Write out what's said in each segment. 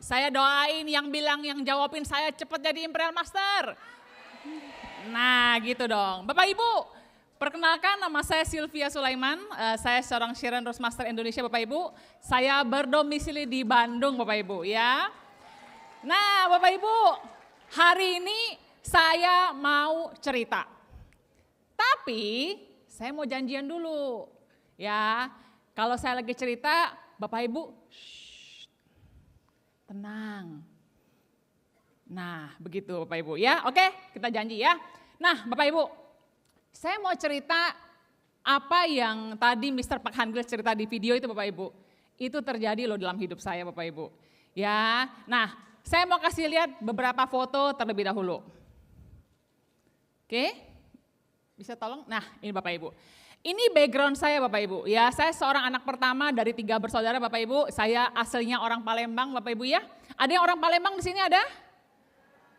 Saya doain yang bilang, yang jawabin saya cepat jadi Imperial Master. Nah gitu dong. Bapak Ibu, perkenalkan nama saya Sylvia Sulaiman. Saya seorang Sharon Rose Master Indonesia Bapak Ibu. Saya berdomisili di Bandung Bapak Ibu ya. Nah Bapak Ibu, hari ini saya mau cerita. Tapi saya mau janjian dulu ya. Kalau saya lagi cerita, Bapak Ibu tenang. Nah begitu Bapak Ibu ya. Oke, kita janji ya. Nah Bapak Ibu, saya mau cerita apa yang tadi Mr. Park Han Gil cerita di video itu Bapak Ibu. Itu terjadi loh dalam hidup saya Bapak Ibu. Ya, nah saya mau kasih lihat beberapa foto terlebih dahulu. Oke, bisa tolong? Nah ini Bapak Ibu. Ini background saya Bapak Ibu. Ya, saya seorang anak pertama dari 3 bersaudara Bapak Ibu. Saya aslinya orang Palembang Bapak Ibu ya. Ada yang orang Palembang di sini ada?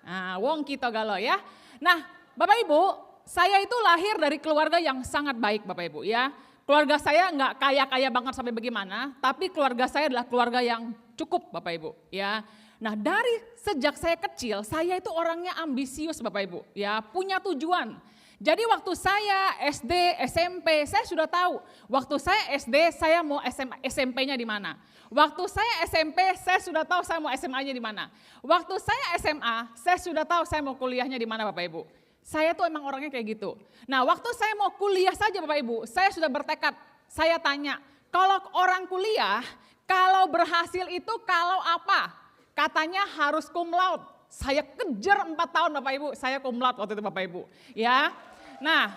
Nah, wong kita galo ya. Nah, Bapak Ibu, saya itu lahir dari keluarga yang sangat baik Bapak Ibu ya. Keluarga saya nggak kaya-kaya banget sampai bagaimana, tapi keluarga saya adalah keluarga yang cukup Bapak Ibu ya. Nah, dari sejak saya kecil, saya itu orangnya ambisius Bapak Ibu ya, punya tujuan. Jadi waktu saya SD, SMP, saya sudah tahu. Waktu saya SD, saya mau SMP-nya di mana. Waktu saya SMP, saya sudah tahu saya mau SMA-nya di mana. Waktu saya SMA, saya sudah tahu saya mau kuliahnya di mana Bapak Ibu. Saya tuh emang orangnya kayak gitu. Nah waktu saya mau kuliah saja Bapak Ibu, saya sudah bertekad. Saya tanya, kalau orang kuliah, kalau berhasil itu kalau apa? Katanya harus cum laude. Saya kejar 4 tahun Bapak Ibu, saya cum laude waktu itu Bapak Ibu. Ya, nah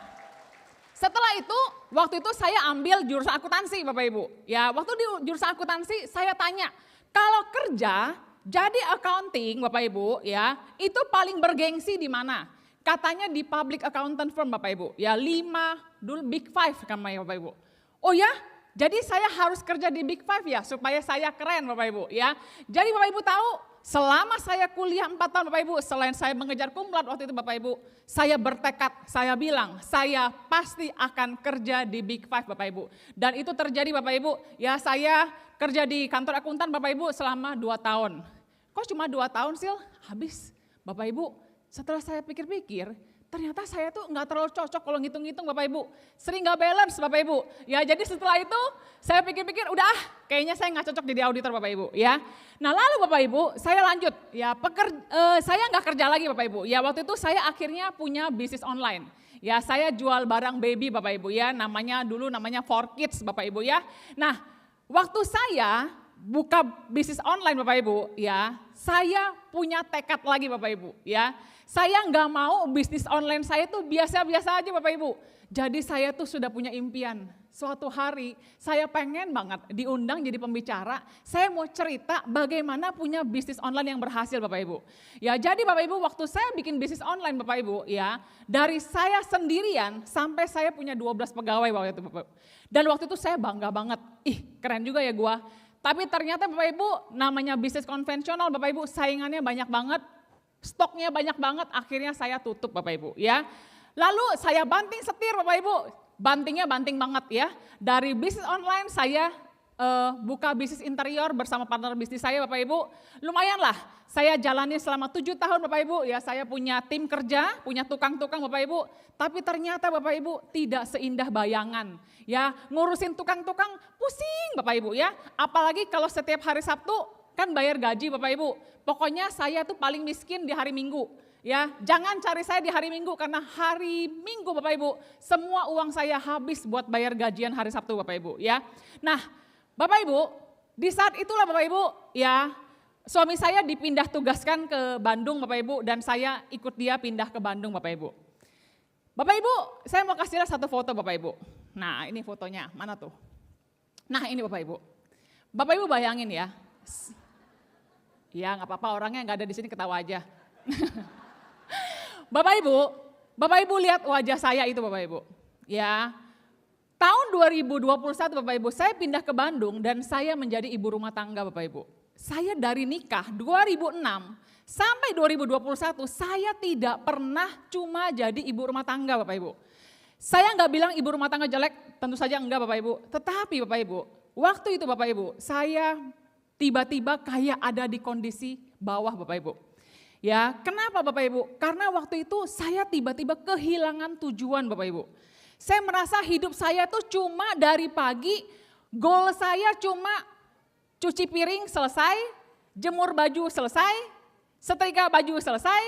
setelah itu, waktu itu saya ambil jurusan akuntansi Bapak Ibu. Ya, waktu di jurusan akuntansi saya tanya, kalau kerja jadi accounting Bapak Ibu ya, itu paling bergengsi di mana? Katanya di public accountant firm Bapak Ibu. Ya 5, dulu Big 5 namanya Bapak Ibu. Oh ya, jadi saya harus kerja di Big 5 ya supaya saya keren Bapak Ibu ya. Jadi Bapak Ibu tahu, selama saya kuliah 4 tahun Bapak Ibu, selain saya mengejar cum laude waktu itu Bapak Ibu, saya bertekad, saya bilang saya pasti akan kerja di Big 5 Bapak Ibu. Dan itu terjadi Bapak Ibu, ya saya kerja di kantor akuntan Bapak Ibu selama 2 tahun. Kok cuma 2 tahun sih habis Bapak Ibu, setelah saya pikir-pikir, ternyata saya tuh nggak terlalu cocok kalau ngitung-ngitung Bapak Ibu. Sering nggak balance Bapak Ibu. Ya jadi setelah itu saya pikir-pikir udah kayaknya saya nggak cocok jadi auditor Bapak Ibu ya. Nah lalu Bapak Ibu saya lanjut ya saya nggak kerja lagi Bapak Ibu. Ya waktu itu saya akhirnya punya bisnis online. Ya saya jual barang baby Bapak Ibu ya, dulu namanya 4Kids Bapak Ibu ya. Nah waktu saya buka bisnis online Bapak Ibu ya, saya punya tekad lagi Bapak Ibu ya. Saya nggak mau bisnis online saya tuh biasa-biasa aja Bapak Ibu. Jadi saya tuh sudah punya impian. Suatu hari saya pengen banget diundang jadi pembicara. Saya mau cerita bagaimana punya bisnis online yang berhasil Bapak Ibu. Ya jadi Bapak Ibu waktu saya bikin bisnis online Bapak Ibu ya. Dari saya sendirian sampai saya punya 12 pegawai waktu itu Bapak Ibu. Dan waktu itu saya bangga banget. Ih keren juga ya gua. Tapi ternyata Bapak Ibu namanya bisnis konvensional Bapak Ibu saingannya banyak banget. Stoknya banyak banget, akhirnya saya tutup Bapak Ibu ya. Lalu saya banting setir Bapak Ibu, bantingnya banting banget ya. Dari bisnis online saya buka bisnis interior bersama partner bisnis saya Bapak Ibu. Lumayan lah, saya jalani selama 7 tahun Bapak Ibu ya. Saya punya tim kerja, punya tukang-tukang Bapak Ibu. Tapi ternyata Bapak Ibu tidak seindah bayangan. Ya ngurusin tukang-tukang pusing Bapak Ibu ya. Apalagi kalau setiap hari Sabtu kan bayar gaji Bapak Ibu. Pokoknya saya tuh paling miskin di hari Minggu. Ya, jangan cari saya di hari Minggu karena hari Minggu Bapak Ibu, semua uang saya habis buat bayar gajian hari Sabtu Bapak Ibu ya. Nah, Bapak Ibu, di saat itulah Bapak Ibu ya, suami saya dipindah tugaskan ke Bandung Bapak Ibu dan saya ikut dia pindah ke Bandung Bapak Ibu. Bapak Ibu, saya mau kasih lihat satu foto Bapak Ibu. Nah, ini fotonya, mana tuh? Nah, ini Bapak Ibu. Bapak Ibu bayangin ya. Ya nggak apa-apa orangnya nggak ada di sini ketawa aja. Bapak Ibu lihat wajah saya itu Bapak Ibu. Ya, tahun 2021 Bapak Ibu saya pindah ke Bandung dan saya menjadi ibu rumah tangga Bapak Ibu. Saya dari nikah 2006 sampai 2021 saya tidak pernah cuma jadi ibu rumah tangga Bapak Ibu. Saya nggak bilang ibu rumah tangga jelek, tentu saja enggak Bapak Ibu. Tetapi Bapak Ibu, waktu itu Bapak Ibu saya tiba-tiba kayak ada di kondisi bawah Bapak Ibu. Ya, kenapa Bapak Ibu? Karena waktu itu saya tiba-tiba kehilangan tujuan Bapak Ibu. Saya merasa hidup saya tuh cuma dari pagi, goal saya cuma cuci piring selesai, jemur baju selesai, setrika baju selesai,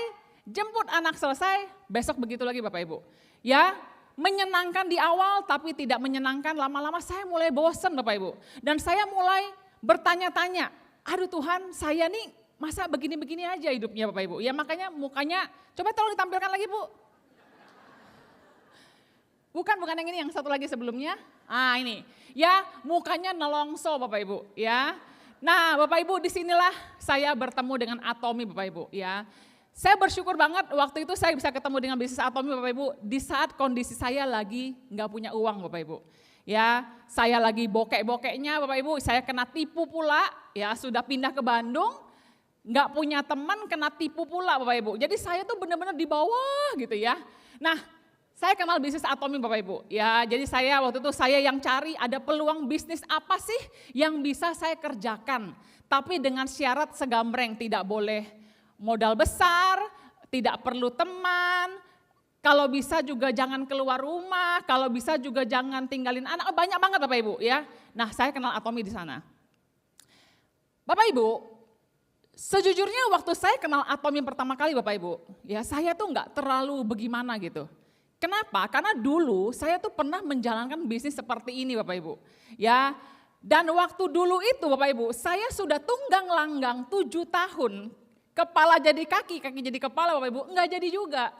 jemput anak selesai, besok begitu lagi Bapak Ibu. Ya, menyenangkan di awal tapi tidak menyenangkan, lama-lama saya mulai bosan Bapak Ibu. Dan saya mulai bertanya-tanya, aduh Tuhan saya nih masa begini-begini aja hidupnya Bapak Ibu. Ya makanya mukanya, coba tolong ditampilkan lagi Bu. Bukan yang ini, yang satu lagi sebelumnya. Ah ini, ya mukanya nelongso Bapak Ibu ya. Nah Bapak Ibu disinilah saya bertemu dengan Atomy Bapak Ibu ya. Saya bersyukur banget waktu itu saya bisa ketemu dengan bisnis Atomy Bapak Ibu di saat kondisi saya lagi nggak punya uang Bapak Ibu. Ya, saya lagi bokek-bokeknya Bapak Ibu, saya kena tipu pula, ya sudah pindah ke Bandung, nggak punya teman kena tipu pula Bapak Ibu. Jadi saya tuh benar-benar di bawah gitu ya. Nah, saya kenal bisnis Atomy Bapak Ibu. Ya, jadi saya waktu itu saya yang cari ada peluang bisnis apa sih yang bisa saya kerjakan. Tapi dengan syarat segambreng, tidak boleh modal besar, tidak perlu teman, kalau bisa juga jangan keluar rumah, kalau bisa juga jangan tinggalin anak, banyak banget Bapak Ibu ya. Nah saya kenal Atomy di sana. Bapak Ibu, sejujurnya waktu saya kenal Atomy pertama kali Bapak Ibu, ya saya tuh nggak terlalu bagaimana gitu. Kenapa? Karena dulu saya tuh pernah menjalankan bisnis seperti ini Bapak Ibu. Ya, dan waktu dulu itu Bapak Ibu, saya sudah tunggang langgang 7 tahun. Kepala jadi kaki, kaki jadi kepala Bapak Ibu, enggak jadi juga.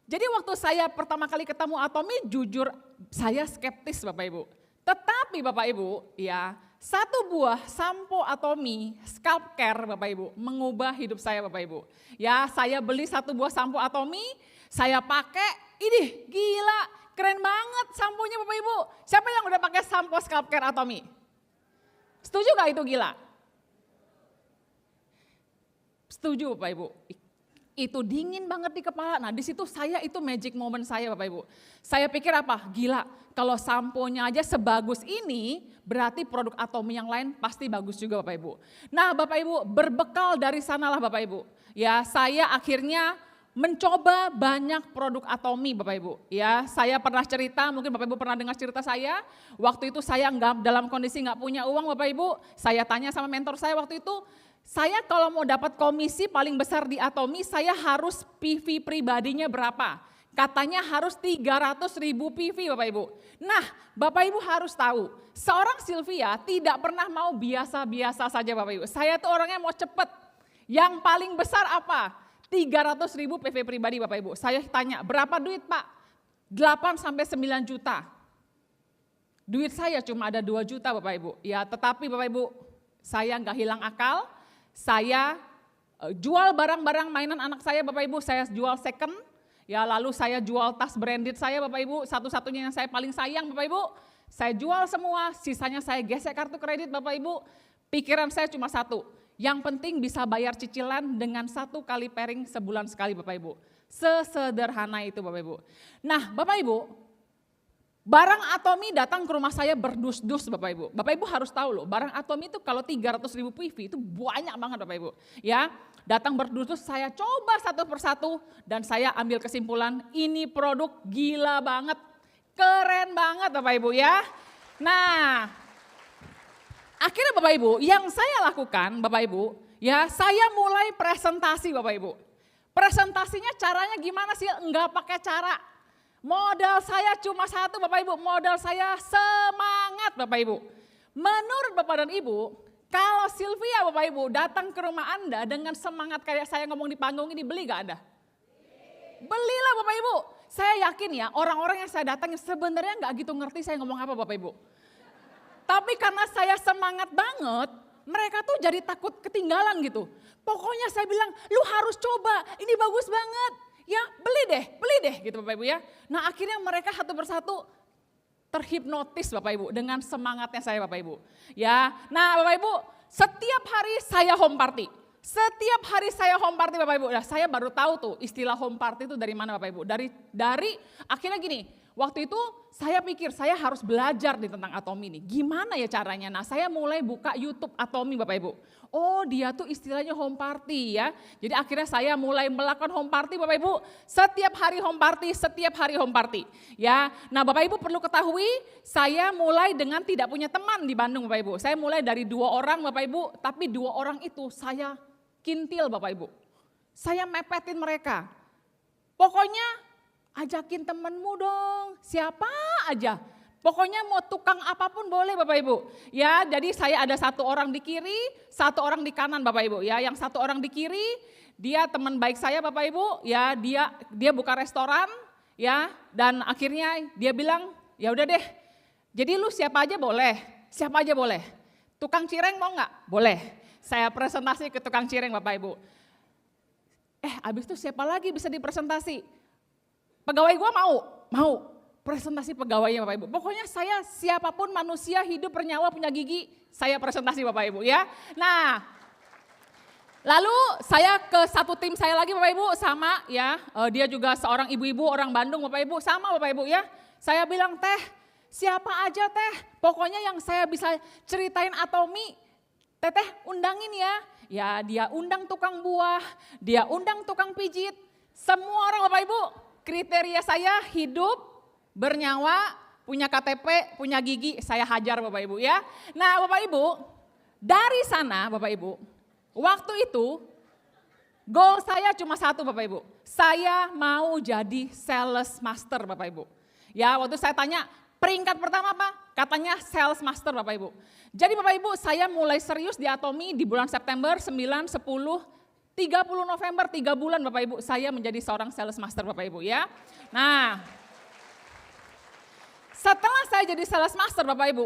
Jadi waktu saya pertama kali ketemu Atomy, jujur saya skeptis Bapak Ibu. Tetapi Bapak Ibu, ya satu buah sampo Atomy, scalp care Bapak Ibu, mengubah hidup saya Bapak Ibu. Ya saya beli satu buah sampo Atomy, saya pakai, ini gila, keren banget samponya Bapak Ibu. Siapa yang udah pakai sampo scalp care Atomy? Setuju gak itu gila? Setuju Bapak Ibu, itu dingin banget di kepala. Nah di situ saya itu magic moment saya Bapak Ibu. Saya pikir apa? Gila, kalau samponya aja sebagus ini, berarti produk Atomy yang lain pasti bagus juga Bapak Ibu. Nah Bapak Ibu, berbekal dari sanalah Bapak Ibu. Ya saya akhirnya mencoba banyak produk Atomy Bapak Ibu. Ya saya pernah cerita, mungkin Bapak Ibu pernah dengar cerita saya. Waktu itu saya dalam kondisi nggak punya uang Bapak Ibu. Saya tanya sama mentor saya waktu itu, saya kalau mau dapat komisi paling besar di Atomy, saya harus PV pribadinya berapa? Katanya harus 300.000 PV Bapak Ibu. Nah Bapak Ibu harus tahu, seorang Sylvia tidak pernah mau biasa-biasa saja Bapak Ibu. Saya tuh orangnya mau cepet. Yang paling besar apa? 300.000 PV pribadi Bapak Ibu. Saya tanya, berapa duit Pak? 8 sampai 9 juta. Duit saya cuma ada 2 juta Bapak Ibu. Ya tetapi Bapak Ibu, saya nggak hilang akal. Saya jual barang-barang mainan anak saya Bapak Ibu, saya jual second, ya lalu saya jual tas branded saya Bapak Ibu, satu-satunya yang saya paling sayang Bapak Ibu, saya jual semua, sisanya saya gesek kartu kredit Bapak Ibu. Pikiran saya cuma satu, yang penting bisa bayar cicilan dengan 1 kali pairing sebulan sekali Bapak Ibu. Sesederhana itu Bapak Ibu. Nah Bapak Ibu, barang Atomy datang ke rumah saya berdus-dus Bapak Ibu. Bapak Ibu harus tahu loh, barang Atomy itu kalau 300.000 PV itu banyak banget Bapak Ibu. Ya, datang berdus-dus, saya coba satu persatu dan saya ambil kesimpulan ini produk gila banget. Keren banget Bapak Ibu ya. Nah, akhirnya Bapak Ibu, yang saya lakukan Bapak Ibu, ya saya mulai presentasi Bapak Ibu. Presentasinya caranya gimana sih? Enggak pakai cara. Modal saya cuma satu Bapak Ibu, modal saya semangat Bapak Ibu. Menurut Bapak dan Ibu, kalau Sylvia Bapak Ibu datang ke rumah Anda dengan semangat kayak saya ngomong di panggung ini, beli gak Anda? Belilah Bapak Ibu. Saya yakin ya orang-orang yang saya datangin sebenarnya gak gitu ngerti saya ngomong apa Bapak Ibu. Tapi karena saya semangat banget, mereka tuh jadi takut ketinggalan gitu. Pokoknya saya bilang, lu harus coba, ini bagus banget. Ya beli deh gitu Bapak Ibu ya. Nah akhirnya mereka satu persatu terhipnotis Bapak Ibu dengan semangatnya saya Bapak Ibu. Ya, nah Bapak Ibu setiap hari saya home party. Setiap hari saya home party Bapak Ibu. Nah saya baru tahu tuh istilah home party itu dari mana Bapak Ibu. Dari akhirnya gini, waktu itu saya pikir saya harus belajar nih tentang Atomi nih. Gimana ya caranya? Nah saya mulai buka YouTube Atomi Bapak Ibu. Oh dia tuh istilahnya home party ya. Jadi akhirnya saya mulai melakukan home party Bapak Ibu. Setiap hari home party. Ya, nah Bapak Ibu perlu ketahui saya mulai dengan tidak punya teman di Bandung Bapak Ibu. Saya mulai dari 2 orang Bapak Ibu. Tapi 2 orang itu saya kintil Bapak Ibu. Saya mepetin mereka. Pokoknya ajakin temenmu dong, siapa aja. Pokoknya mau tukang apapun boleh Bapak Ibu. Ya, jadi saya ada 1 orang di kiri, 1 orang di kanan Bapak Ibu. Ya, yang 1 orang di kiri, dia teman baik saya Bapak Ibu. Ya, dia buka restoran, ya. Dan akhirnya dia bilang, ya udah deh. Jadi lu siapa aja boleh. Tukang cireng mau nggak? Boleh. Saya presentasi ke tukang cireng Bapak Ibu. Abis itu siapa lagi bisa dipresentasi? Pegawai gua mau presentasi pegawainya Bapak Ibu. Pokoknya saya siapapun manusia hidup bernyawa punya gigi, saya presentasi Bapak Ibu ya. Nah, lalu saya ke 1 tim saya lagi Bapak Ibu sama ya, dia juga seorang ibu-ibu orang Bandung Bapak Ibu, sama Bapak Ibu ya. Saya bilang siapa aja pokoknya yang saya bisa ceritain Atomi, Teteh undangin ya. Ya dia undang tukang buah, dia undang tukang pijit, semua orang Bapak Ibu kriteria saya hidup, bernyawa, punya KTP, punya gigi, saya hajar Bapak Ibu ya. Nah Bapak Ibu, dari sana Bapak Ibu, waktu itu goal saya cuma 1 Bapak Ibu, saya mau jadi sales master Bapak Ibu. Ya waktu saya tanya peringkat pertama apa? Katanya sales master Bapak Ibu. Jadi Bapak Ibu saya mulai serius di Atomi di bulan September, 9, 10, 30 November, 3 bulan Bapak Ibu saya menjadi seorang sales master Bapak Ibu ya. Nah setelah saya jadi sales master Bapak Ibu,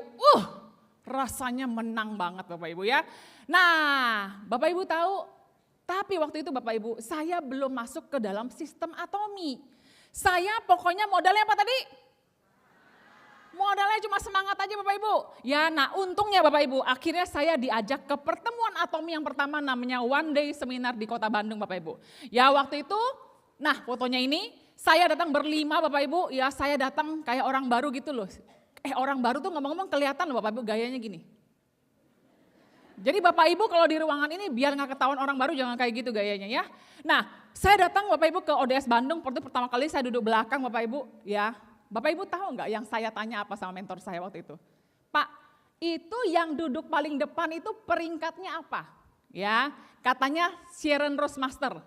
rasanya menang banget Bapak Ibu ya. Nah Bapak Ibu tahu, tapi waktu itu Bapak Ibu saya belum masuk ke dalam sistem Atomi. Saya pokoknya modalnya apa tadi? Modalnya cuma semangat aja Bapak Ibu. Ya nah untungnya Bapak Ibu akhirnya saya diajak ke pertemuan Atomi yang pertama namanya One Day Seminar di Kota Bandung Bapak Ibu. Ya waktu itu, nah fotonya ini saya datang berlima Bapak Ibu, ya saya datang kayak orang baru gitu loh. Orang baru tuh ngomong-ngomong kelihatan loh Bapak Ibu gayanya gini. Jadi Bapak Ibu kalau di ruangan ini biar gak ketahuan orang baru jangan kayak gitu gayanya ya. Nah saya datang Bapak Ibu ke ODS Bandung, pertama kali saya duduk belakang Bapak Ibu ya. Bapak Ibu tahu nggak yang saya tanya apa sama mentor saya waktu itu? Pak, itu yang duduk paling depan itu peringkatnya apa? Ya, katanya Sharon Rose Master.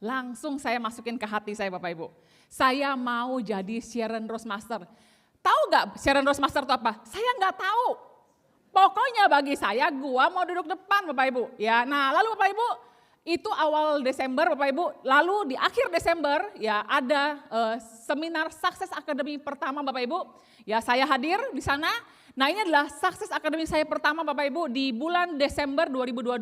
Langsung saya masukin ke hati saya Bapak Ibu. Saya mau jadi Sharon Rose Master. Tahu nggak Sharon Rose Master itu apa? Saya nggak tahu. Pokoknya bagi saya gua mau duduk depan Bapak Ibu. Ya, nah lalu Bapak Ibu itu awal Desember Bapak Ibu, lalu di akhir Desember ya ada seminar Success Academy pertama Bapak Ibu. Ya saya hadir di sana. Nah ini adalah Success Academy saya pertama Bapak Ibu di bulan Desember 2022.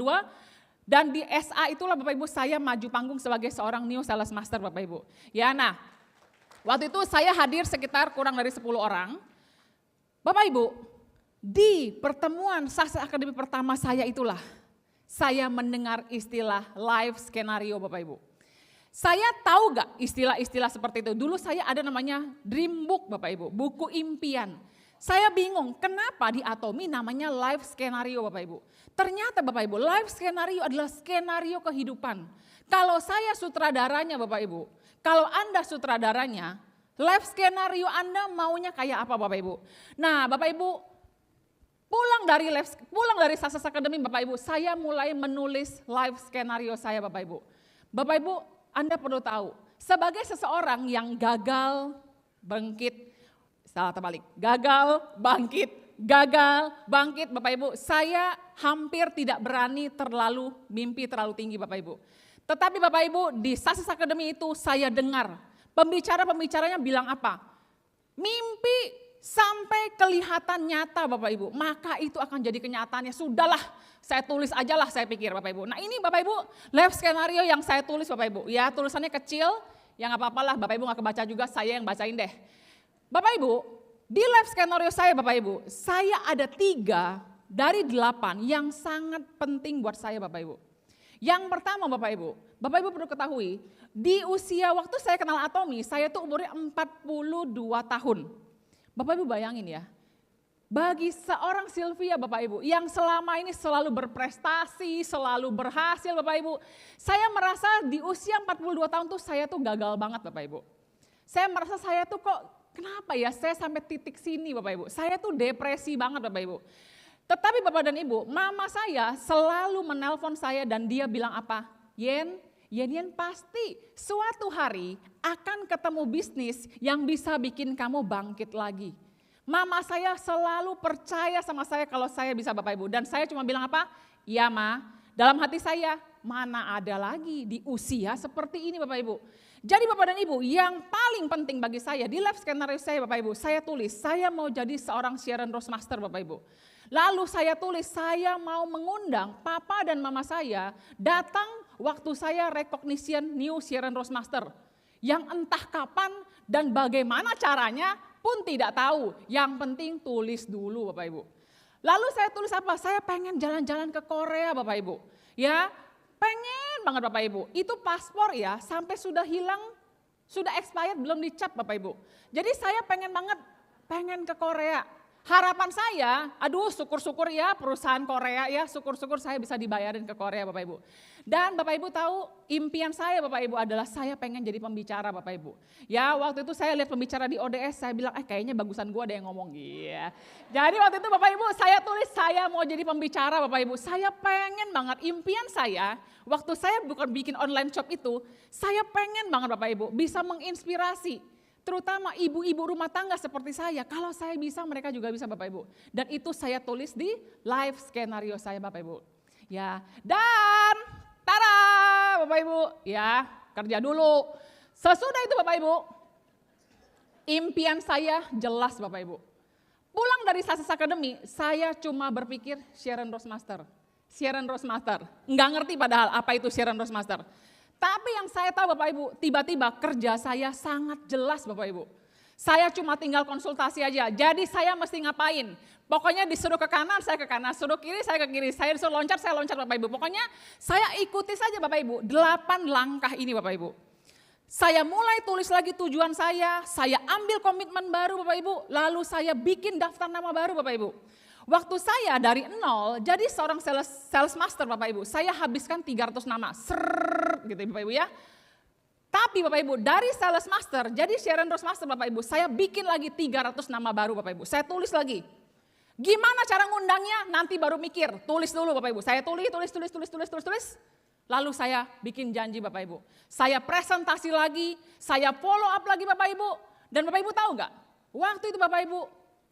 Dan di SA itulah Bapak Ibu saya maju panggung sebagai seorang New Sales Master Bapak Ibu. Ya nah waktu itu saya hadir sekitar kurang dari 10 orang. Bapak Ibu di pertemuan Success Academy pertama saya itulah saya mendengar istilah life skenario Bapak Ibu. Saya tahu gak istilah-istilah seperti itu? Dulu saya ada namanya dream book Bapak Ibu, buku impian. Saya bingung kenapa di Atomi namanya life skenario Bapak Ibu. Ternyata Bapak Ibu life skenario adalah skenario kehidupan. Kalau saya sutradaranya Bapak Ibu, kalau Anda sutradaranya, life skenario Anda maunya kayak apa Bapak Ibu? Nah Bapak Ibu, pulang dari Success Academy Bapak Ibu, saya mulai menulis life skenario saya Bapak Ibu. Bapak Ibu, Anda perlu tahu, sebagai seseorang yang gagal, bangkit Bapak Ibu, saya hampir tidak berani mimpi terlalu tinggi Bapak Ibu. Tetapi Bapak Ibu di Success Academy itu saya dengar, pembicaranya bilang apa? Mimpi sampai kelihatan nyata Bapak Ibu, maka itu akan jadi kenyataannya. Sudahlah, saya tulis aja lah saya pikir Bapak Ibu. Nah ini Bapak Ibu, life skenario yang saya tulis Bapak Ibu. Ya tulisannya kecil, yang apa-apalah Bapak Ibu gak kebaca juga, saya yang bacain deh. Bapak Ibu, di life skenario saya Bapak Ibu, saya ada 3 dari 8 yang sangat penting buat saya Bapak Ibu. Yang pertama Bapak Ibu perlu ketahui, di usia waktu saya kenal Atomi, saya tuh umurnya 42 tahun. Bapak Ibu bayangin ya, bagi seorang Sylvia Bapak Ibu, yang selama ini selalu berprestasi, selalu berhasil Bapak Ibu, saya merasa di usia 42 tahun tuh saya tuh gagal banget Bapak Ibu. Saya merasa saya tuh kok, kenapa ya saya sampai titik sini Bapak Ibu, saya tuh depresi banget Bapak Ibu. Tetapi Bapak dan Ibu, mama saya selalu menelpon saya dan dia bilang apa? Yen pasti suatu hari akan ketemu bisnis yang bisa bikin kamu bangkit lagi. Mama saya selalu percaya sama saya kalau saya bisa Bapak Ibu. Dan saya cuma bilang apa? Ya Ma, dalam hati saya mana ada lagi di usia seperti ini Bapak Ibu. Jadi Bapak dan Ibu, yang paling penting bagi saya di life scenario saya Bapak Ibu, saya tulis saya mau jadi seorang Sharon Rose Master Bapak Ibu. Lalu saya tulis saya mau mengundang papa dan mama saya datang waktu saya recognition new Sharon Rose Master. Yang entah kapan dan bagaimana caranya pun tidak tahu. Yang penting tulis dulu Bapak Ibu. Lalu saya tulis apa? Saya pengen jalan-jalan ke Korea Bapak Ibu. Ya, pengen banget Bapak Ibu. Itu paspor ya sampai sudah hilang, sudah expired belum dicap Bapak Ibu. Jadi saya pengen banget ke Korea. Harapan saya, aduh syukur-syukur ya perusahaan Korea ya, syukur-syukur saya bisa dibayarin ke Korea Bapak Ibu. Dan Bapak Ibu tahu impian saya Bapak Ibu adalah saya pengen jadi pembicara Bapak Ibu. Ya waktu itu saya lihat pembicara di ODS, saya bilang kayaknya bagusan gue ada yang ngomong. Iya. Jadi waktu itu Bapak Ibu saya tulis saya mau jadi pembicara Bapak Ibu. Saya pengen banget, impian saya waktu saya bukan bikin online shop itu, saya pengen banget Bapak Ibu bisa menginspirasi. Terutama ibu-ibu rumah tangga seperti saya, kalau saya bisa mereka juga bisa Bapak Ibu. Dan itu saya tulis di live skenario saya Bapak Ibu. Ya, dan tada Bapak Ibu, ya kerja dulu. Sesudah itu Bapak Ibu, impian saya jelas Bapak Ibu. Pulang dari Success Academy, saya cuma berpikir Sharon Rose Master. Sharon Rose Master, nggak ngerti padahal apa itu Sharon Rose Master. Tapi yang saya tahu Bapak Ibu, tiba-tiba kerja saya sangat jelas Bapak Ibu. Saya cuma tinggal konsultasi aja, jadi saya mesti ngapain. Pokoknya disuruh ke kanan, saya ke kanan, suruh kiri, saya ke kiri, saya disuruh loncat, saya loncat Bapak Ibu. Pokoknya saya ikuti saja Bapak Ibu, 8 langkah ini Bapak Ibu. Saya mulai tulis lagi tujuan saya ambil komitmen baru Bapak Ibu, lalu saya bikin daftar nama baru Bapak Ibu. Waktu saya dari nol jadi seorang sales master Bapak Ibu, saya habiskan 300 nama, gitu Bapak Ibu ya. Tapi Bapak Ibu dari sales master jadi Sharon Rose Master Bapak Ibu, saya bikin lagi 300 nama baru Bapak Ibu, saya tulis lagi. Gimana cara ngundangnya nanti baru mikir, tulis dulu Bapak Ibu, saya tulis. Lalu saya bikin janji Bapak Ibu, saya presentasi lagi, saya follow up lagi Bapak Ibu. Dan Bapak Ibu tahu nggak, waktu itu Bapak Ibu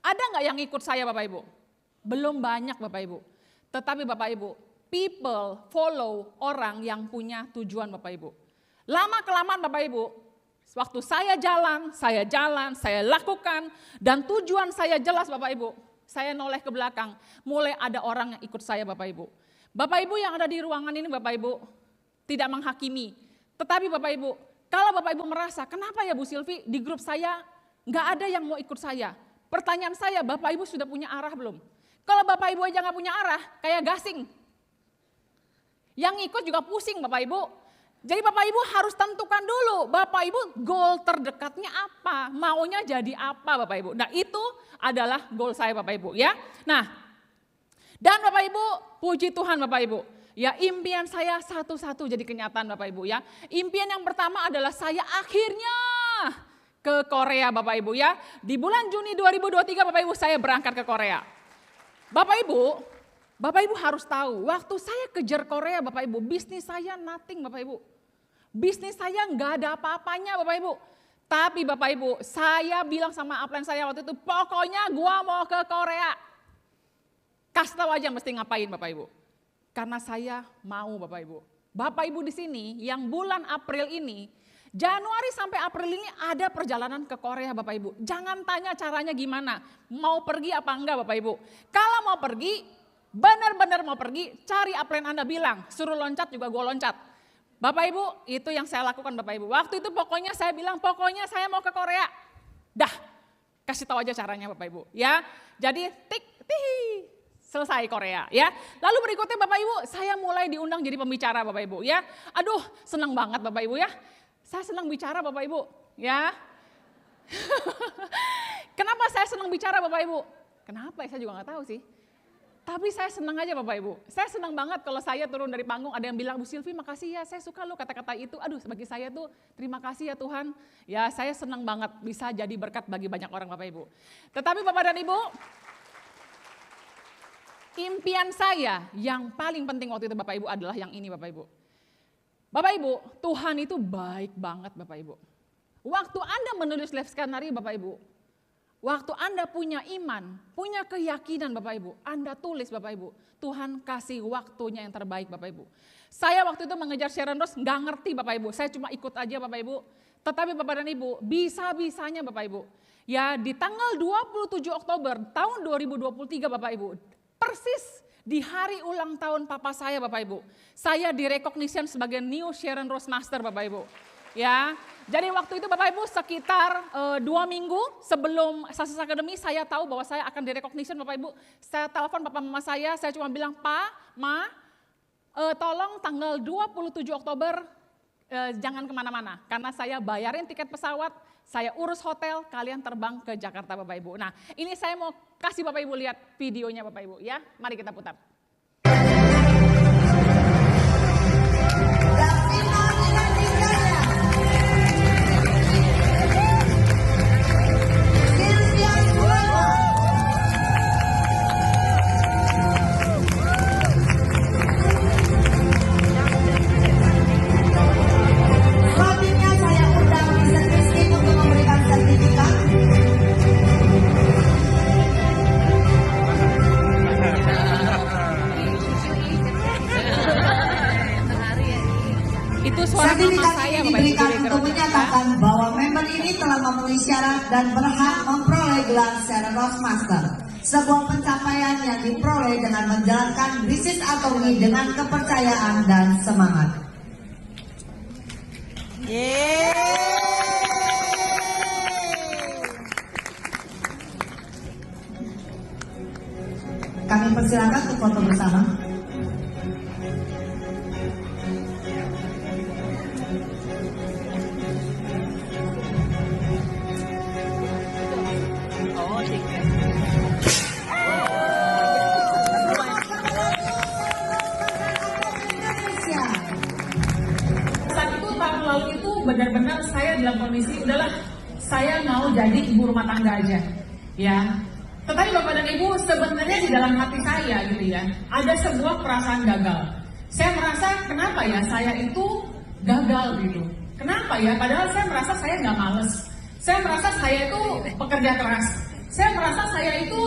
ada nggak yang ikut saya Bapak Ibu? Belum banyak Bapak Ibu, tetapi Bapak Ibu, people follow orang yang punya tujuan Bapak Ibu. Lama-kelamaan Bapak Ibu, waktu saya jalan, saya lakukan, dan tujuan saya jelas Bapak Ibu. Saya noleh ke belakang, mulai ada orang yang ikut saya Bapak Ibu. Bapak Ibu yang ada di ruangan ini Bapak Ibu, tidak menghakimi. Tetapi Bapak Ibu, kalau Bapak Ibu merasa, kenapa ya Bu Silvi di grup saya nggak ada yang mau ikut saya? Pertanyaan saya, Bapak Ibu sudah punya arah belum? Kalau Bapak Ibu aja nggak punya arah, kayak gasing. Yang ikut juga pusing Bapak Ibu. Jadi Bapak Ibu harus tentukan dulu, Bapak Ibu goal terdekatnya apa, maunya jadi apa Bapak Ibu. Nah itu adalah goal saya Bapak Ibu ya. Nah dan Bapak Ibu, puji Tuhan Bapak Ibu. Ya impian saya satu-satu jadi kenyataan Bapak Ibu ya. Impian yang pertama adalah saya akhirnya ke Korea Bapak Ibu ya. Di bulan Juni 2023 Bapak Ibu saya berangkat ke Korea. Bapak Ibu harus tahu, waktu saya kejar Korea Bapak Ibu, bisnis saya nothing Bapak Ibu. Bisnis saya nggak ada apa-apanya Bapak Ibu. Tapi Bapak Ibu, saya bilang sama upline saya waktu itu, pokoknya gua mau ke Korea. Kasih tahu aja mesti ngapain Bapak Ibu. Karena saya mau Bapak Ibu. Bapak Ibu di sini yang bulan April ini, Januari sampai April ini ada perjalanan ke Korea Bapak Ibu. Jangan tanya caranya gimana, mau pergi apa enggak Bapak Ibu. Kalau mau pergi, benar-benar mau pergi, cari upline Anda bilang, suruh loncat juga gue loncat. Bapak Ibu, itu yang saya lakukan Bapak Ibu. Waktu itu pokoknya saya bilang, pokoknya saya mau ke Korea. Dah, kasih tahu aja caranya Bapak Ibu. Ya, jadi Selesai Korea ya. Lalu berikutnya Bapak Ibu, saya mulai diundang jadi pembicara Bapak Ibu ya. Aduh, senang banget Bapak Ibu ya. Saya senang bicara Bapak Ibu ya. Kenapa saya senang bicara Bapak Ibu? Kenapa? Saya juga nggak tahu sih. Tapi saya senang aja Bapak Ibu. Saya senang banget kalau saya turun dari panggung ada yang bilang, Bu Silvi makasih ya, saya suka lo kata-kata itu. Aduh bagi saya tuh terima kasih ya Tuhan. Ya saya senang banget bisa jadi berkat bagi banyak orang Bapak Ibu. Tetapi Bapak dan Ibu, impian saya yang paling penting waktu itu Bapak Ibu adalah yang ini Bapak Ibu. Bapak Ibu, Tuhan itu baik banget Bapak Ibu. Waktu Anda menulis life skenario Bapak Ibu, waktu Anda punya iman, punya keyakinan Bapak Ibu, Anda tulis Bapak Ibu, Tuhan kasih waktunya yang terbaik Bapak Ibu. Saya waktu itu mengejar Sharon Rose nggak ngerti Bapak Ibu, saya cuma ikut aja Bapak Ibu. Tetapi Bapak dan Ibu, bisa-bisanya Bapak Ibu, ya di tanggal 27 Oktober tahun 2023 Bapak Ibu, persis di hari ulang tahun papa saya Bapak Ibu, saya direkognition sebagai New Sharon Rose Master Bapak Ibu. Ya, jadi waktu itu Bapak Ibu sekitar 2 minggu sebelum Success Academy saya tahu bahwa saya akan direkognition Bapak Ibu. Saya telepon papa mama saya cuma bilang, Pak, Ma, tolong tanggal 27 Oktober jangan kemana-mana. Karena saya bayarin tiket pesawat, saya urus hotel, kalian terbang ke Jakarta Bapak Ibu. Nah ini saya mau kasih Bapak Ibu lihat videonya Bapak Ibu ya. Mari kita putar. Sertifikat ini diberikan untuk menyatakan bahwa member ini telah memenuhi syarat dan berhak memperoleh gelar Sharon Rose Master. Sebuah pencapaian yang diperoleh dengan menjalankan bisnis Atomi dengan kepercayaan dan semangat. Kami persilakan untuk foto bersama. Benar-benar saya dalam kondisi udahlah saya mau jadi ibu rumah tangga aja ya. Tetapi Bapak dan Ibu sebenarnya di dalam hati saya gitu ya ada sebuah perasaan gagal. Saya merasa kenapa ya saya itu gagal gitu. Kenapa ya padahal saya merasa saya nggak males. Saya merasa saya itu pekerja keras. Saya merasa saya itu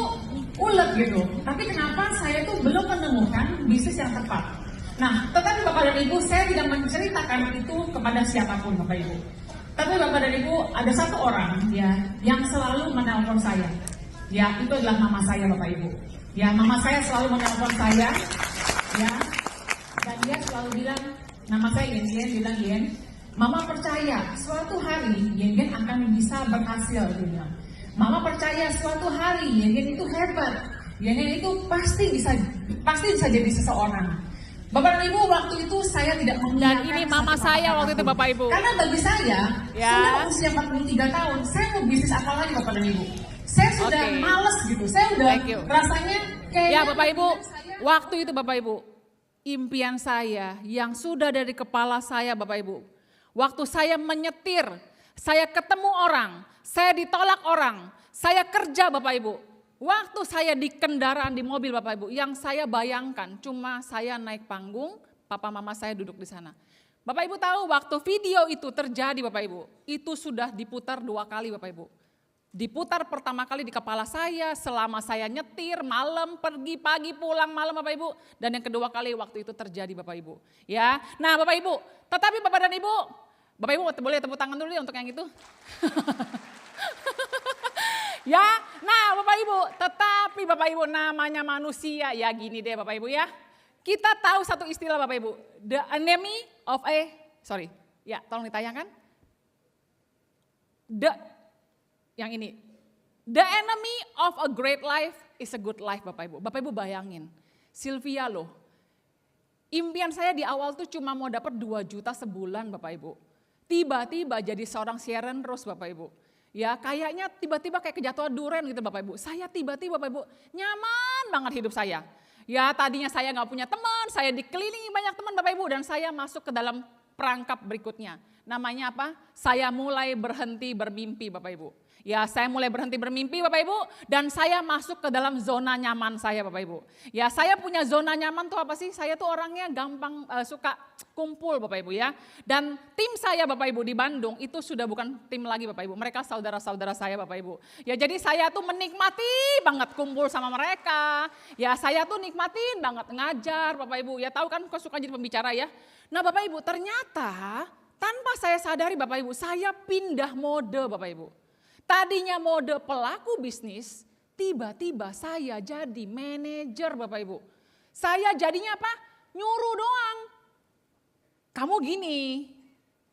ulet gitu. Tapi kenapa saya itu belum menemukan bisnis yang tepat. Nah, tetapi Bapak dan Ibu, saya tidak menceritakan itu kepada siapapun Bapak Ibu. Tapi Bapak dan Ibu, ada satu orang ya yang selalu menelpon saya. Ya, itu adalah mama saya Bapak Ibu. Ya, mama saya selalu menelpon saya. Ya, dan dia selalu bilang, nama saya Yen, bilang Yen, Mama percaya suatu hari Yen akan bisa berhasil. Dia bilang, Mama percaya suatu hari Yen itu hebat. Yen itu pasti bisa jadi seseorang. Bapak dan Ibu, waktu itu saya tidak dan ini mama saya waktu itu Bapak Ibu. Karena bagi saya, sudah usia 43 tahun, saya mau bisnis apa lagi Bapak dan Ibu? Saya sudah males gitu, saya udah rasanya kayak... Ya Bapak Ibu, waktu itu Bapak Ibu, impian saya yang sudah dari kepala saya Bapak Ibu. Waktu saya menyetir, saya ketemu orang, saya ditolak orang, saya kerja Bapak Ibu. Waktu saya di kendaraan di mobil Bapak Ibu, yang saya bayangkan cuma saya naik panggung, papa mama saya duduk di sana. Bapak Ibu tahu waktu video itu terjadi Bapak Ibu, itu sudah diputar 2 kali Bapak Ibu. Diputar pertama kali di kepala saya selama saya nyetir, malam, pergi, pagi, pulang, malam Bapak Ibu. Dan yang kedua kali waktu itu terjadi Bapak Ibu. Ya, nah Bapak Ibu, tetapi Bapak dan Ibu, Bapak Ibu boleh tepuk tangan dulu ya untuk yang itu. Ya, nah Bapak Ibu, tetapi Bapak Ibu namanya manusia ya gini deh Bapak Ibu ya. Kita tahu satu istilah Bapak Ibu, the enemy of a, ya tolong ditayangkan. Yang ini, the enemy of a great life is a good life Bapak Ibu. Bapak Ibu bayangin, Sylvia loh, impian saya di awal tuh cuma mau dapat 2 juta sebulan Bapak Ibu. Tiba-tiba jadi seorang Sharon Rose Bapak Ibu. Ya kayaknya tiba-tiba kayak kejatuhan duren gitu Bapak Ibu. Saya tiba-tiba Bapak Ibu nyaman banget hidup saya. Ya tadinya saya gak punya teman, saya dikelilingi banyak teman Bapak Ibu. Dan saya masuk ke dalam perangkap berikutnya. Namanya apa? Saya mulai berhenti bermimpi Bapak Ibu. Ya saya mulai berhenti bermimpi Bapak Ibu. Dan saya masuk ke dalam zona nyaman saya Bapak Ibu. Ya saya punya zona nyaman tuh apa sih? Saya tuh orangnya gampang suka kumpul Bapak Ibu ya. Dan tim saya Bapak Ibu di Bandung itu sudah bukan tim lagi Bapak Ibu. Mereka saudara-saudara saya Bapak Ibu. Ya jadi saya tuh menikmati banget kumpul sama mereka. Ya saya tuh nikmatin banget ngajar Bapak Ibu. Ya tahu kan kok suka jadi pembicara ya. Nah Bapak Ibu ternyata tanpa saya sadari Bapak Ibu, saya pindah mode Bapak Ibu. Tadinya mode pelaku bisnis, tiba-tiba saya jadi manajer Bapak Ibu. Saya jadinya apa? Nyuruh doang. Kamu gini,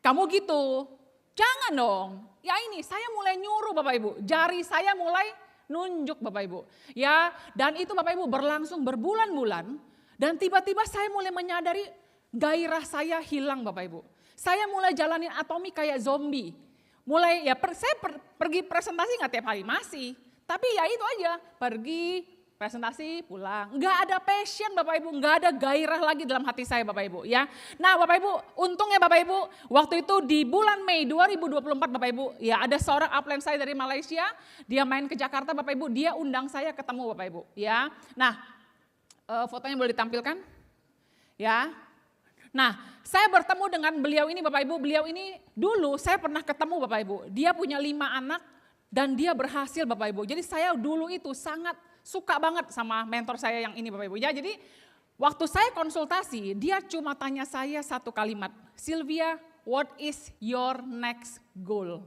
kamu gitu. Jangan dong. Ya ini saya mulai nyuruh Bapak Ibu. Jari saya mulai nunjuk Bapak Ibu. Ya, dan itu Bapak Ibu berlangsung berbulan-bulan. Dan tiba-tiba saya mulai menyadari gairah saya hilang Bapak Ibu. Saya mulai jalanin atomi kayak zombie. Mulai ya saya pergi presentasi nggak tiap hari masih. Tapi ya itu aja, pergi presentasi pulang. Nggak ada passion Bapak Ibu, nggak ada gairah lagi dalam hati saya Bapak Ibu ya. Nah Bapak Ibu, untungnya Bapak Ibu, waktu itu di bulan Mei 2024 Bapak Ibu, ya ada seorang upline saya dari Malaysia, dia main ke Jakarta Bapak Ibu, dia undang saya ketemu Bapak Ibu ya. Nah fotonya boleh ditampilkan ya. Nah, saya bertemu dengan beliau ini Bapak Ibu, beliau ini dulu saya pernah ketemu Bapak Ibu. Dia punya 5 anak dan dia berhasil Bapak Ibu. Jadi saya dulu itu sangat suka banget sama mentor saya yang ini Bapak Ibu. Ya, jadi waktu saya konsultasi, dia cuma tanya saya satu kalimat, Sylvia, what is your next goal?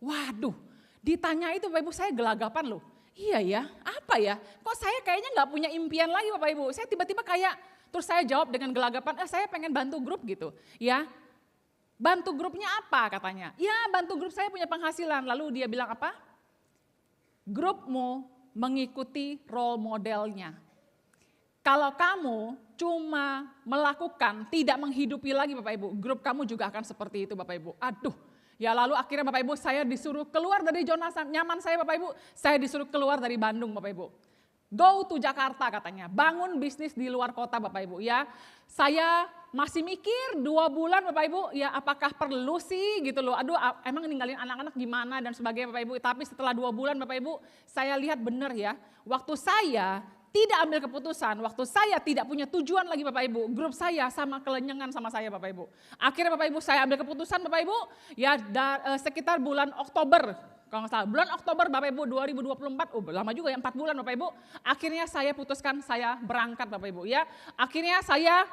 Waduh, ditanya itu Bapak Ibu saya gelagapan loh. Iya ya, apa ya? Kok saya kayaknya gak punya impian lagi Bapak Ibu. Saya tiba-tiba kayak terus saya jawab dengan gelagapan, saya pengen bantu grup gitu. Ya, bantu grupnya apa katanya? Ya bantu grup saya punya penghasilan. Lalu dia bilang apa? Grupmu mengikuti role modelnya. Kalau kamu cuma melakukan, tidak menghidupi lagi Bapak Ibu, grup kamu juga akan seperti itu Bapak Ibu. Aduh, ya lalu akhirnya Bapak Ibu saya disuruh keluar dari zona nyaman saya Bapak Ibu. Saya disuruh keluar dari Bandung Bapak Ibu. Go to Jakarta katanya, bangun bisnis di luar kota Bapak Ibu ya. Saya masih mikir 2 bulan Bapak Ibu, ya apakah perlu sih gitu loh. Aduh emang ninggalin anak-anak gimana dan sebagainya Bapak Ibu. Tapi setelah 2 bulan Bapak Ibu, saya lihat benar ya. Waktu saya tidak ambil keputusan, waktu saya tidak punya tujuan lagi Bapak Ibu. Grup saya sama kelenyengan sama saya Bapak Ibu. Akhirnya Bapak Ibu saya ambil keputusan Bapak Ibu, ya sekitar bulan Oktober. Kalau nggak salah, bulan Oktober Bapak Ibu 2024, lama juga ya 4 bulan Bapak Ibu. Akhirnya saya putuskan saya berangkat Bapak Ibu ya. Akhirnya saya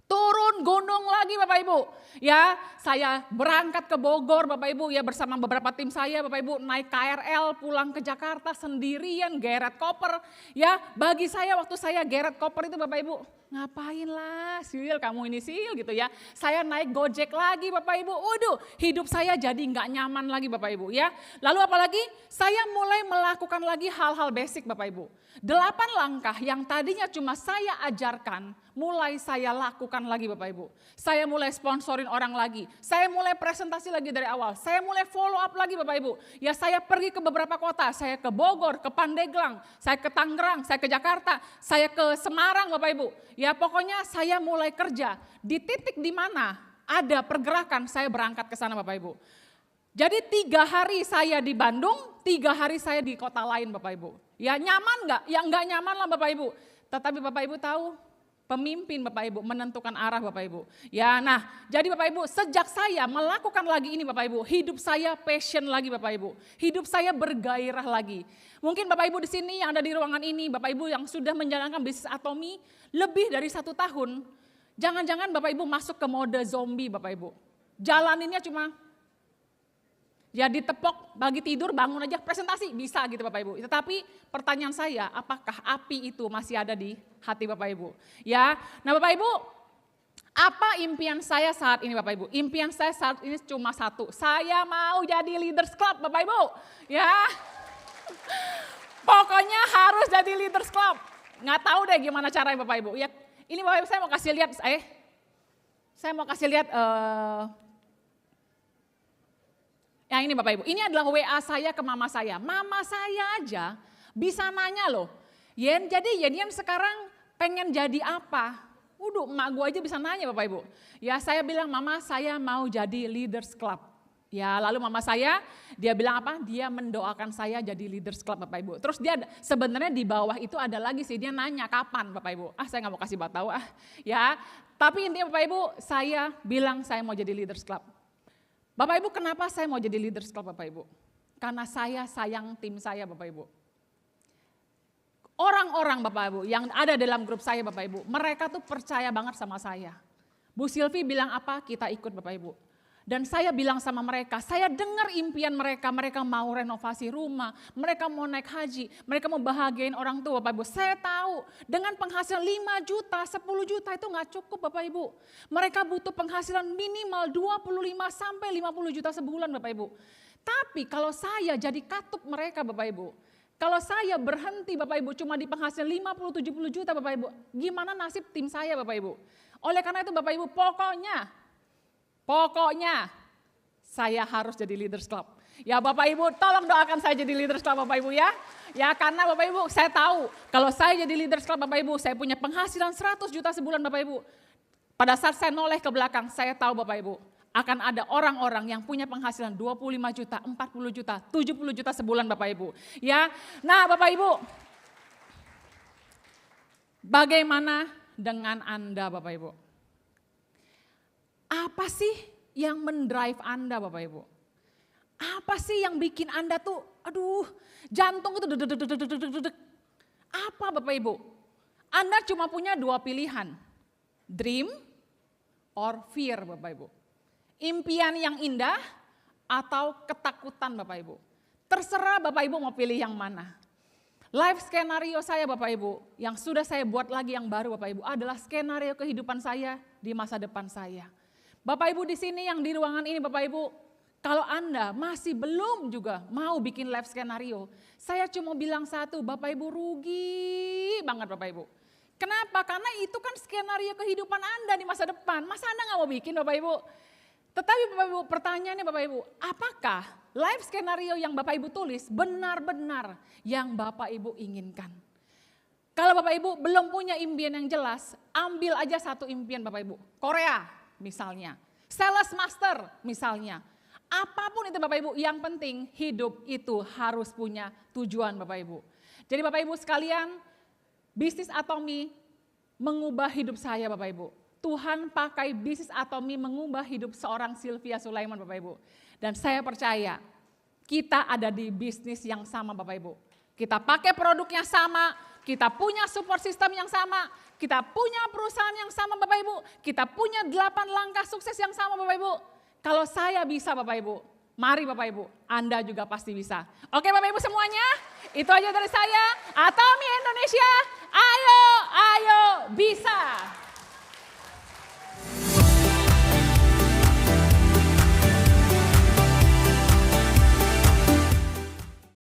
turun gunung lagi Bapak Ibu. Ya, saya berangkat ke Bogor Bapak Ibu ya bersama beberapa tim saya Bapak Ibu naik KRL pulang ke Jakarta sendirian geret koper. Ya, bagi saya waktu saya geret koper itu Bapak Ibu, ngapain lah Sil kamu ini Sil gitu ya. Saya naik Gojek lagi Bapak Ibu. Waduh, hidup saya jadi nggak nyaman lagi Bapak Ibu ya. Lalu apalagi saya mulai melakukan lagi hal-hal basic Bapak Ibu. 8 langkah yang tadinya cuma saya ajarkan, mulai saya lakukan lagi Bapak Ibu. Saya mulai sponsorin orang lagi. Saya mulai presentasi lagi dari awal. Saya mulai follow up lagi Bapak Ibu. Ya saya pergi ke beberapa kota. Saya ke Bogor, ke Pandeglang, saya ke Tangerang, saya ke Jakarta, saya ke Semarang Bapak Ibu. Ya pokoknya saya mulai kerja. Di titik di mana ada pergerakan saya berangkat ke sana Bapak Ibu. Jadi 3 hari saya di Bandung, 3 hari saya di kota lain Bapak Ibu. Ya nyaman nggak? Ya nggak nyaman lah Bapak Ibu. Tetapi Bapak Ibu tahu, pemimpin Bapak Ibu menentukan arah Bapak Ibu. Ya nah jadi Bapak Ibu sejak saya melakukan lagi ini Bapak Ibu, hidup saya passion lagi Bapak Ibu. Hidup saya bergairah lagi. Mungkin Bapak Ibu di sini yang ada di ruangan ini, Bapak Ibu yang sudah menjalankan bisnis atomi lebih dari 1 tahun. Jangan-jangan Bapak Ibu masuk ke mode zombie Bapak Ibu. Jalaninnya cuma ya ditepok, bagi tidur, bangun aja presentasi, bisa gitu Bapak Ibu. Tetapi pertanyaan saya, apakah api itu masih ada di hati Bapak Ibu? Ya, nah Bapak Ibu, apa impian saya saat ini Bapak Ibu? Impian saya saat ini cuma 1, saya mau jadi leaders club Bapak Ibu. Ya, Pokoknya harus jadi Leaders Club. Nggak tahu deh gimana caranya Bapak Ibu. Ya, ini Bapak Ibu saya mau kasih lihat, yang ini Bapak Ibu. Ini adalah WA saya ke mama saya. Mama saya aja bisa nanya loh. Yen, jadi Yen sekarang pengen jadi apa? Waduh, emak gue aja bisa nanya Bapak Ibu. Ya saya bilang, mama saya mau jadi Leaders Club. Ya lalu mama saya, dia bilang apa? Dia mendoakan saya jadi Leaders Club Bapak Ibu. Terus dia sebenarnya di bawah itu ada lagi sih, dia nanya kapan Bapak Ibu. Saya nggak mau kasih tahu ya. Tapi intinya Bapak Ibu, saya bilang saya mau jadi Leaders Club. Bapak Ibu, kenapa saya mau jadi Leaders Club Bapak Ibu? Karena saya sayang tim saya Bapak Ibu. Orang-orang Bapak Ibu yang ada dalam grup saya Bapak Ibu, mereka tuh percaya banget sama saya. Bu Silvi bilang apa, kita ikut Bapak Ibu. Dan saya bilang sama mereka, saya dengar impian mereka, mereka mau renovasi rumah, mereka mau naik haji, mereka mau bahagiain orang tua Bapak Ibu. Saya tahu dengan penghasilan 5 juta, 10 juta itu gak cukup Bapak Ibu. Mereka butuh penghasilan minimal 25 sampai 50 juta sebulan Bapak Ibu. Tapi kalau saya jadi katup mereka Bapak Ibu, kalau saya berhenti Bapak Ibu cuma di penghasilan 50-70 juta Bapak Ibu, gimana nasib tim saya Bapak Ibu? Oleh karena itu Bapak Ibu, pokoknya saya harus jadi Leaders Club. Ya Bapak Ibu tolong doakan saya jadi Leaders Club Bapak Ibu ya. Ya karena Bapak Ibu saya tahu kalau saya jadi Leaders Club Bapak Ibu, saya punya penghasilan 100 juta sebulan Bapak Ibu. Pada saat saya noleh ke belakang, saya tahu Bapak Ibu akan ada orang-orang yang punya penghasilan 25 juta, 40 juta, 70 juta sebulan Bapak Ibu. Ya, nah Bapak Ibu, bagaimana dengan Anda Bapak Ibu? Apa sih yang mendrive Anda Bapak Ibu? Apa sih yang bikin Anda tuh, aduh jantung itu dedek. Apa Bapak Ibu? Anda cuma punya 2 pilihan, dream or fear Bapak Ibu. Impian yang indah atau ketakutan Bapak Ibu. Terserah Bapak Ibu mau pilih yang mana. Life skenario saya Bapak Ibu, yang sudah saya buat lagi yang baru Bapak Ibu, adalah skenario kehidupan saya di masa depan saya. Bapak Ibu di sini yang di ruangan ini Bapak Ibu, kalau Anda masih belum juga mau bikin life skenario, saya cuma bilang satu, Bapak Ibu rugi banget Bapak Ibu. Kenapa? Karena itu kan skenario kehidupan Anda di masa depan. Masa Anda nggak mau bikin Bapak Ibu? Tetapi Bapak Ibu, pertanyaannya Bapak Ibu, apakah life skenario yang Bapak Ibu tulis benar-benar yang Bapak Ibu inginkan? Kalau Bapak Ibu belum punya impian yang jelas, ambil aja satu impian Bapak Ibu. Korea misalnya, sales master misalnya. Apapun itu Bapak Ibu, yang penting hidup itu harus punya tujuan Bapak Ibu. Jadi Bapak Ibu sekalian, bisnis Atomi mengubah hidup saya Bapak Ibu. Tuhan pakai bisnis Atomi mengubah hidup seorang Sylvia Sulaiman Bapak Ibu. Dan saya percaya kita ada di bisnis yang sama Bapak Ibu. Kita pakai produknya sama, kita punya support system yang sama, kita punya perusahaan yang sama Bapak Ibu, kita punya 8 langkah sukses yang sama Bapak Ibu. Kalau saya bisa Bapak Ibu, mari Bapak Ibu, Anda juga pasti bisa. Oke Bapak Ibu semuanya, itu aja dari saya. Atomi Indonesia, ayo bisa.